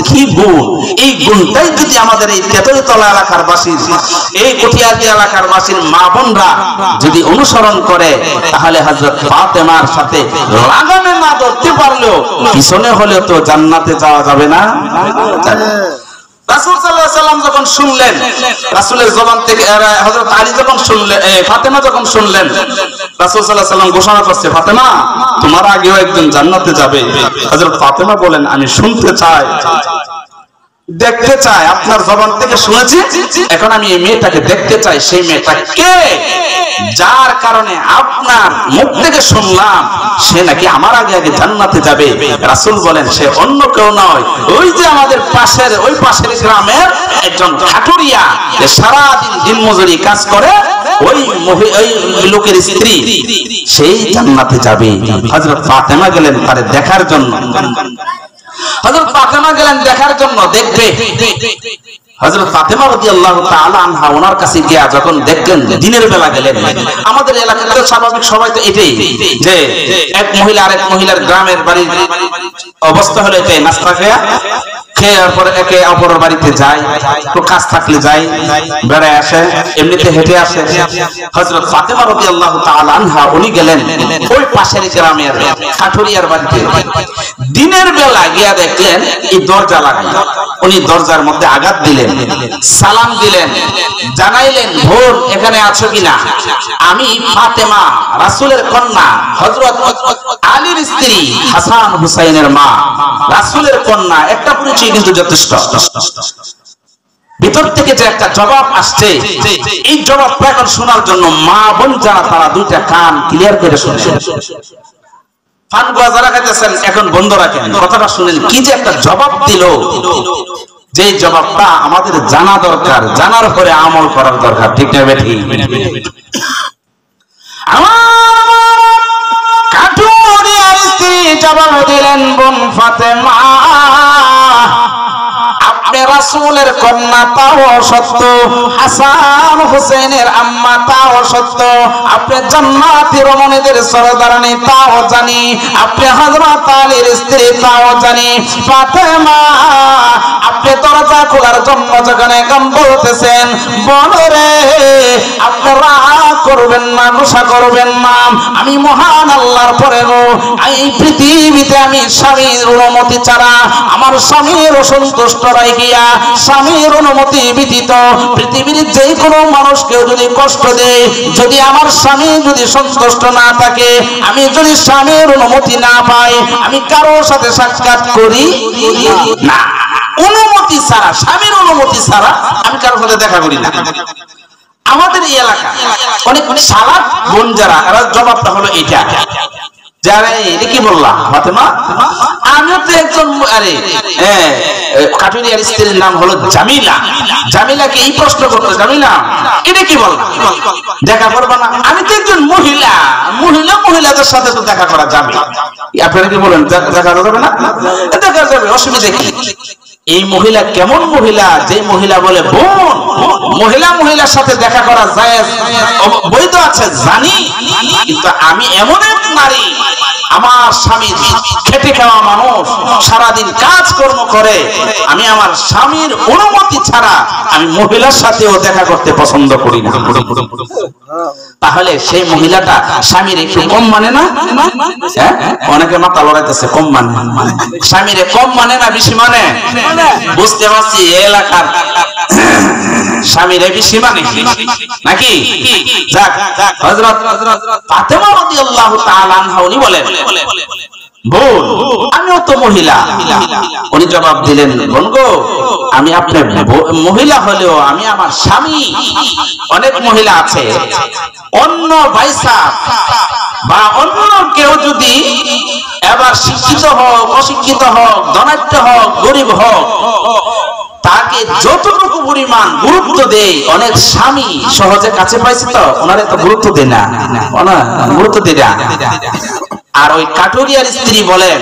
কি গুণ, এই গুণটাই যদি আমাদের এই তেতুলতলা এলাকার বাসীর, এই কটিয়াদি এলাকার বাসীর মা বোনরা যদি অনুসরণ করে, তাহলে হযরত ফাতেমার সাথে লাগামে না ধরতে পারলেও পিছনে হলেও তো জান্নাতে যাওয়া যাবে না। রাসূল সাল্লাল্লাহু আলাইহি ওয়াসাল্লাম যখন শুনলেন, রাসূলের জবান থেকে হযরত আলী যখন শুনলেন, ফাতেমা যখন শুনলেন, রাসূল সাল্লাল্লাহু আলাইহি ওয়াসাল্লাম ঘোষণা করছে, ফাতেমা তোমার আগেও একজন জান্নাতে যাবে। হযরত ফাতেমা বলেন, আমি শুনতে চাই, দেখতে চাই, আপনার জবান থেকে শুনেছি, এখন আমি এই মেয়েটাকে দেখতে চাই। সেই মেয়েটা কে, যার কারণে আপনার মুখ থেকে শুনলাম সে নাকি আমার আগে আগে জান্নাতে যাবে। রাসূল বলেন, সে অন্য কেউ নয়, ওই যে আমাদের পাশের, ওই পাশের গ্রামের একজন খাটুরিয়া, যে সারাদিন দিনমজুরি কাজ করে, ওই লোকের স্ত্রী, সেই জান্নাতে যাবে। হযরত ফাতেমা গেলেন তারে দেখার জন্য। হযরত ফাতেমা গেলেন দেখার জন্য, দেখবে। হযরত ফাতেমা রাদিয়াল্লাহু তাআলা আনহা ওনার কাছে গিয়া যখন দেখলেন, দিনের বেলা গেলেন। আমাদের এলাকাতে স্বাভাবিক সবাই তো এটাই, যে এক মহিলা আরেক মহিলার গ্রামের বাড়ির অবস্থা হলো এটাই, নাস্তা খেয়ে পরে একে অপরের বাড়িতে যায়, তো কাজ থাকলে যায়, বেড়ায় আসে, এমনিতে হেঁটে আসে। হযরত ফাতেমা রাদিয়াল্লাহু তাআলা আনহা উনি গেলেন ওই পাশের গ্রামের কাঠুরিয়ার বাড়িতে। দিনের বেলা গিয়া দেখলেন এই দরজা লাগানো, উনি দরজার মধ্যে আঘাত দিলেন, সালাম দিলেন, জানাইলেন, বোন এখানে আছো কিনা? আমি ফাতেমা, রাসূলের কন্যা, হযরত আলীর স্ত্রী, হাসান হুসাইনের মা, রাসূলের কন্যা। একটা পরিচয় কিন্তু যথেষ্ট। ভিতর থেকে যে একটা জবাব আসছে, এই জবাবটা এখন শোনার জন্য মা বোন যারা, তারা দুইটা কান ক্লিয়ার করে শুনছে। ফান যারা খাইতেছেন এখন বন্ধ রাখেন, কথাটা শুনেন, কি যে একটা জবাব দিল, যে জবাবটা আমাদের জানা দরকার, জানার পরে আমল করার দরকার, ঠিক না বেঠি? কাঠুরিয়ার স্ত্রী জবাব দিলেন, বোন ফাতেমা, আপনি রাসূলের কন্যা তাও সত্য, হাসান হুসাইনের আম্মা তাও সত্য, আপনি জান্নাতি রমণীদের সরদারানি তাও জানি, আপনি হযরত আলীর স্ত্রী তাও জানি। ফাতেমা, আপনি দরজা খোলার জন্য যেখানে গান বলতেছেন, বলো রে, আপনি রাগ করবেন না, গুসা করবেন না। আমি মহান আল্লাহর পরে গো, এই পৃথিবীতে আমি স্বামীর অনুমতি ছাড়া, আমার স্বামীর অসন্তুষ্ট রাখিয়া, স্বামীর অনুমতি ব্যতীত পৃথিবীর যে কোনো মানুষকেও যদি কষ্ট দেয়, যদি আমার স্বামী যদি সন্তুষ্ট না থাকে, আমি যদি স্বামীর অনুমতি না পাই, আমি কারোর সাথে সাক্ষাৎ করি না। অনুমতি ছাড়া, স্বামীর অনুমতি ছাড়া আমি কারোর সাথে দেখা করি না। আমাদের এই এলাকা অনেক সালাত বোন যারা, এরা জবাবটা হলো এটা, যারা এটা কি বললাম ফাতেমা, আমিও তো একজন, আরে কাঠুরিয়ার স্ত্রীর নাম হলো জামিলা, জামিলাকে এই প্রশ্ন করতো, জামিলা এটা কি বললাম, দেখা করবা না? আমি তো একজন মহিলা, মহিলাদের সাথে তো দেখা করা যাবে। আপনারা কি বলেন, দেখা যাবে না? দেখা যাবে, অসুবিধা কি? এই মহিলা কেমন মহিলা, যে মহিলা বলে বোন, মহিলার সাথে দেখা করা জায়েজ, বৈধ আছে জানি, কিন্তু আমি এমন এক নারী, আমার স্বামী খেটে খাওয়া মানুষ, সারাদিন কাজ কর্ম করে, আমি আমার স্বামীর অনুমতি ছাড়া আমি মহিলার সাথেও দেখা করতে পছন্দ করি না। তাহলে সেই মহিলাটা স্বামীর একটু কম মানে না? অনেকে মাথা লড়াইতেছে, কম মানে, স্বামীরে কম মানে না বেশি মানে? বুঝতে পারছি এলাকার স্বামীরে বেশি মানে নাকি? যাক, হযরত ফাতেমা রাদিয়াল্লাহু তাআলা আনহা উনি বলেন, বোন আমিও তো মহিলা। উনি জবাব দিলেন, বোন গো, আমি আপনার মহিলা হলেও আমি আমার স্বামী, অনেক মহিলা আছে, অন্য ভাইসা বা অন্য কেউ যদি এবার শিক্ষিত হোক, অশিক্ষিত হোক, ধনাঢ্য হোক, গরিব হোক, তাকে যতটুকু পরিমাণ গুরুত্ব দেয়, অনেক স্বামী সহজে কাছে পাইছে তো ওনারে তো গুরুত্ব দেয় না, গুরুত্ব দেয় না। আর ওই কাটুরিয়ার স্ত্রী বলেন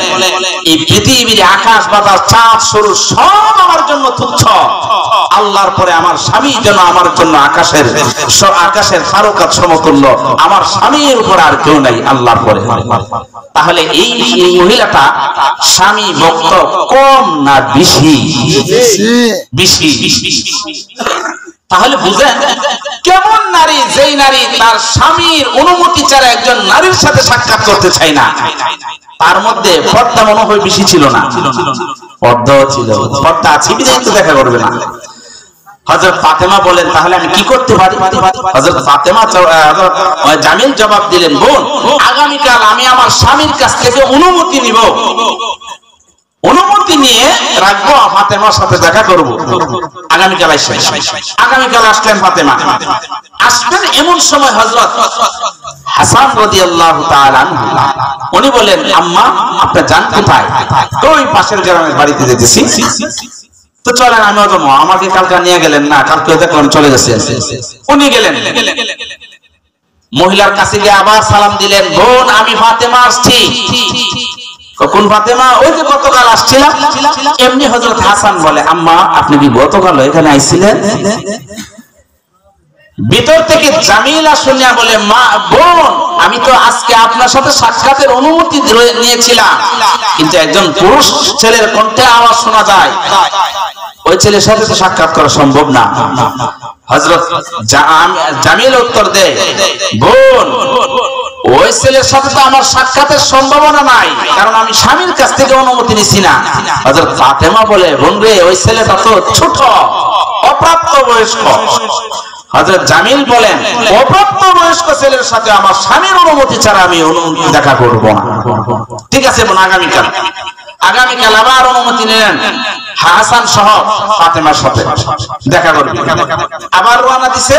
এই পৃথিবীর আকাশ বাতাস চাঁদ সূর্য সব আমার জন্য তুচ্ছ, আল্লাহর পরে আমার স্বামী যেন আমার জন্য আকাশের তারকার সমতুল্য, আমার স্বামীর উপর আর কেউ নাই আল্লাহর পরে। তাহলে এই মহিলাটা স্বামী ভক্ত কম না বেশি? বেশি। তাহলে বুঝেন কেমন নারী, যেই নারী তার স্বামীর অনুমতি ছাড়া একজন নারীর সাথে সাক্ষাৎ করতে চায় না। তার মধ্যে পর্দা মনে হয় বেশি ছিল না? পর্দাও ছিল, পর্দা আছে বিধায় তো দেখা করবে না। হযরত ফাতেমা বলেন তাহলে আমি কি করতে পারি? হযরত ফাতেমা জামিল জবাব দিলেন, বোন আগামীকাল আমি আমার স্বামীর কাছ থেকে অনুমতি নিব, অনুমতি নিয়ে রাখবো, ফাতেমার সাথে দেখা করব। আগামীকাল আসবেন। আগামীকাল আসলেন ফাতেমা। আসবেন এমন সময় হযরত হাসান রাদিয়াল্লাহু তাআলা আনহু উনি বলেন, আম্মা আপনি যান কোথায়? তো ওই পাশের গ্রামের বাড়িতে যেতেছি। তো চলেন আমিও যাবো। আমাকে কালকে নিয়ে গেলেন না, কালকে দেখলাম চলে গেছেন। উনি গেলেন, মহিলার কাছে গিয়ে আবার সালাম দিলেন, বোন আমি ফাতেমা আসছি। কখন ফাতেমা? ওই যে গতকাল আসছিলাম। এমনি হযরত হাসান বলে, আম্মা আপনি কি গতকাল এখানে আইছিলেন? ভিতর থেকে জামিলা শুনিয়া বলে, মা বোন আমি তো আজকে আপনার সাথে সাক্ষাতের অনুমতি নিয়েছিলাম, কিন্তু একজন পুরুষ ছেলের কণ্ঠে আওয়াজ শোনা যায়, ওই ছেলের সাথে তো সাক্ষাৎ করা সম্ভব না। হযরত জামিল উত্তর দেয়, বোন ওই ছেলের সাথে তো আমার সাক্ষাতের সম্ভাবনা নাই, কারণ আমি স্বামীর কাছ থেকে অনুমতি নিছি না। হযরত ফাতেমা বলে, বোন রে ওই ছেলেটা তো ছোট, অপ্রাপ্ত বয়স্ক। হযরত জামিল বলেন, অপ্রাপ্ত বয়স্ক ছেলের সাথে আমার স্বামীর অনুমতি ছাড়া আমি দেখা করব না। ঠিক আছে বোন, আগামীকাল আবার অনুমতি নিলেন, হাসান সহ ফাতেমার সাথে দেখা করবে। আবার রওনা দিছে।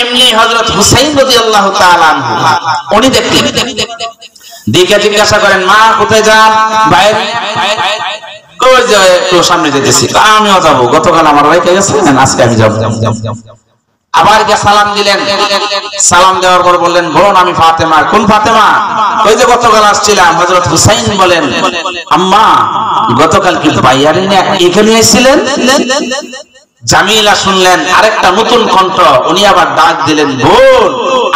এমনি হযরত হুসাইন রাদিয়াল্লাহু তাআলা আনহু উনি দেখলেন, দেখে জিজ্ঞাসা করেন, মা কোথায় যান? বাইরে। কই যায়? একটু সামনে যেতেছি। আমিও যাবো, গতকাল আমার ভাইকে গেছেন, আজকে আমি যাবো। আবার গিয়ে সালাম দিলেন। সালাম দেওয়ার পর বললেন, বোন আমি ফাতেমা। কোন ফাতেমা? ওই যে গতকাল আসছিলাম। হযরত হুসাইন বলেন, আম্মা গতকাল কি বাইয়ারে না এখানে এসেছিলেন? জামিলা শুনলেন আরেকটা নতুন কণ্ঠ, উনি আবার ডাক দিলেন, বোন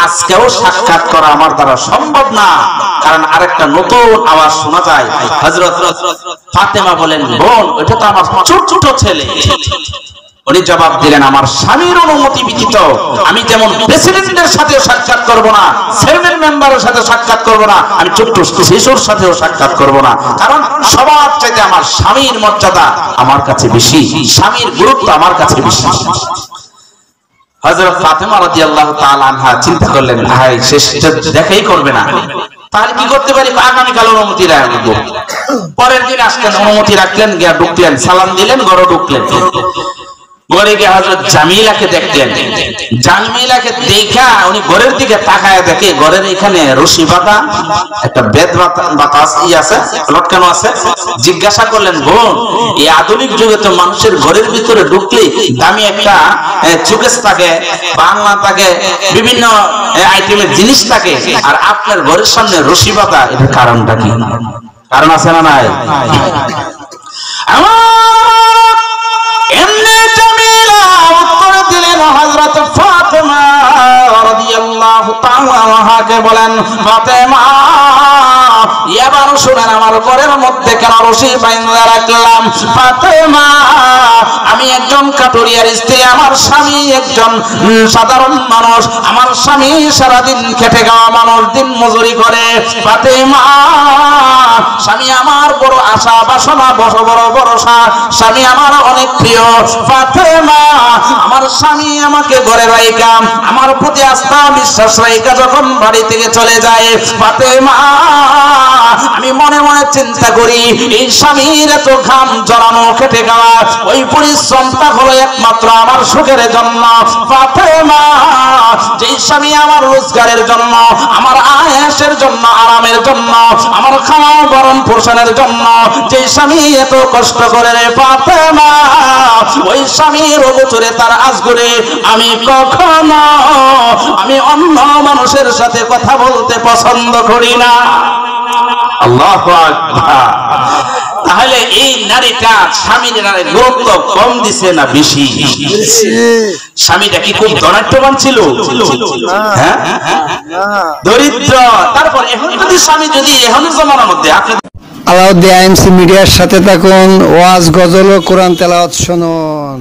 আজকেও সাক্ষাৎ করা আমার দ্বারা সম্ভব না, কারণ আরেকটা নতুন আওয়াজ শোনা যায়। হযরত ফাতেমা বলেন, বোন ওটা তো আমার ছোট ছেলে। উনি জবাব দিলেন, আমার স্বামীর অনুমতি ব্যতীত আমি যেমন প্রেসিডেন্টের সাথে সাক্ষাৎ করব না, চেয়ারম্যান মেম্বারের সাথে সাক্ষাৎ করব না, আমি ছোট্ট শিশুর সাথেও সাক্ষাৎ করব না, কারণ সবার চাইতে আমার স্বামীর মর্যাদা আমার কাছে বেশি, স্বামীর গুরুত্ব আমার কাছে বেশি। হযরত ফাতেমা রাদিয়াল্লাহু তাআলা আনহা চিন্তা করলেন, ভাই শেষটা দেখাই করবে না, তাহলে কি করতে পারি? আগামীকাল অনুমতি রাখবো। পরের দিন আসলেন, অনুমতি রাখলেন, গিয়া ঢুকলেন, সালাম দিলেন, ঘরে ঢুকলেন। ঘরে গিয়ে হযরত জামিলাকে দেখলেন। জামিলাকে দেখা উনি ঘরের দিকে তাকায় দেখে ঘরের এখানে রশি বাঁধা, একটা বেদ বাঁধা আছে, লটকানো আছে। জিজ্ঞাসা করলেন, বোন এই আধুনিক যুগে তো মানুষের ঘরের ভিতরে ঢুকলে দামি একটা চুকেস থাকে, বাংলা থাকে, বিভিন্ন আইটেমের জিনিস থাকে, আর আপনার ঘরের সামনে রশি বাঁধা, এটার কারণটা কি? কারণ আছে না নাই? এমনি জামিলা উত্তর দিলেন, হযরত ফাতেমা রাদিয়াল্লাহু তাআলা আনহাকে বলেন, ফাতেমা এবার শুনেন আমার ঘরের মধ্যে কেন রশি বাইন্ধা রাখলাম? ফাতেমা আমি একজন কাটুরিয়ার স্ত্রী, আমার স্বামী একজন সাধারণ মানুষ, আমার স্বামী সারাদিন খেটে খাওয়া মানুষ, দিন মজুরি করে। ফাতেমা স্বামী আমার বড় আশা বাসনা, বড় ভরসা, স্বামী আমার অনেক প্রিয়। ফাতেমা আমার স্বামী আমাকে ঘরে রাইখা, আমার প্রতি আস্থা বিশ্বাস রাইখা যখন বাড়ি থেকে চলে যায়, ফাতেমা আমি মনে মনে চিন্তা করি, এই স্বামীর এত ঘাম জড়ানো খেটে খাওয়া, ওই পরিশ্রমটা হলো একমাত্র আমার সুখের জন্য। ফাতেমা যে স্বামী আমার রোজগারের জন্য, আমার আয়েশের জন্য, আরামের জন্য, আমার খাওয়া গরম পোষণের জন্য যে স্বামী এত কষ্ট করে, রে ফাতেমা ওই স্বামীর অগোচরে তার আজগরে আমি কখনো আমি অন্য মানুষের সাথে কথা বলতে পছন্দ করি না। আল্লাহু আকবার। তাহলে এই নারীটা স্বামীর নারীর গুরুত্ব কম দিছে না বেশি? স্বামীটা কি খুব ধনাঢ্যবান ছিল? হ্যাঁ, দরিদ্র। তারপর এখন যদি স্বামী যদি এখনের জমানার মধ্যে আপনি আলাউদ্দিন আইএমসি মিডিয়ার সাথে থাকুন, ওয়াজ গজল ও কোরআন তেলাওয়াত শুনুন।